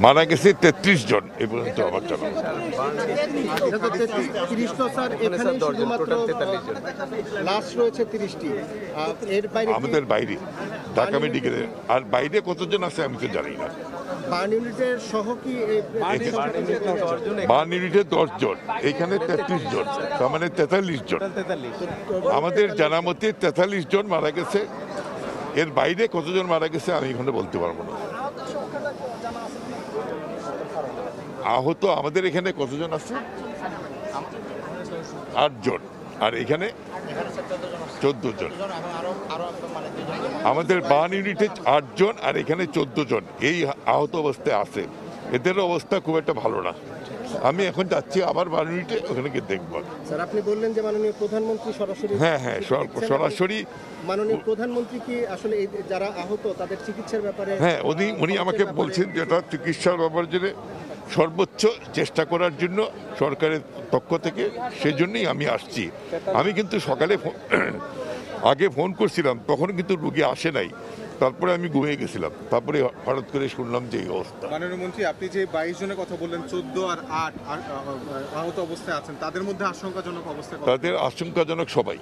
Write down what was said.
মারা গেছে 33 জন এ পর্যন্ত আমার জানা। আমাদের বাইরে ঢাকা মেডিকেলে, আর বাইরে কতজন আছে আমি তো জানি না। বার্ন ইউনিটের সহ কি বার্ন ইউনিটে 10 জন, এখানে 33 জন, তার মানে 43 জন। আমাদের জানা মতে 43 জন মারা গেছে। এর বাইরে কতজন মারা গেছে আমি এখানে বলতে পারবো না। আহত আমাদের এখানে কতজন আছে? 8 জন, আর এখানে 14 জন। আমাদের বার্ন ইউনিটে 8 জন আর এখানে 14 জন এই আহত অবস্থায় আছে। এদের অবস্থা খুব একটা ভালো না। আমি এখন যাচ্ছি আবার বার্ন ইউনিটে, ওখানে গিয়ে দেখবো। স্যার, আপনি বললেন যে মাননীয় প্রধানমন্ত্রী সরাসরি, হ্যাঁ, সরাসরি মাননীয় প্রধানমন্ত্রী কি আসলে এই যারা আহত তাদের চিকিৎসার ব্যাপারে? হ্যাঁ, উনি আমাকে বলছেন যে এটা চিকিৎসার ব্যাপারে যে সর্বোচ্চ চেষ্টা করার জন্য সরকারের পক্ষ থেকে, সেজন্যই আমি আসছি। আমি কিন্তু সকালে আগে ফোন করছিলাম, তখন কিন্তু রুগী আসে নাই। তারপরে আমি ঘুমিয়ে গেছিলাম, তারপরে হঠাৎ করে শুনলাম যে এই অবস্থা। মাননীয় মন্ত্রী, আপনি যে 22 জনের কথা বললেন, 14 আর 8 আহত অবস্থায় আছেন, তাদের মধ্যে আশঙ্কাজনক অবস্থায়? তাদের আশঙ্কাজনক সবাই।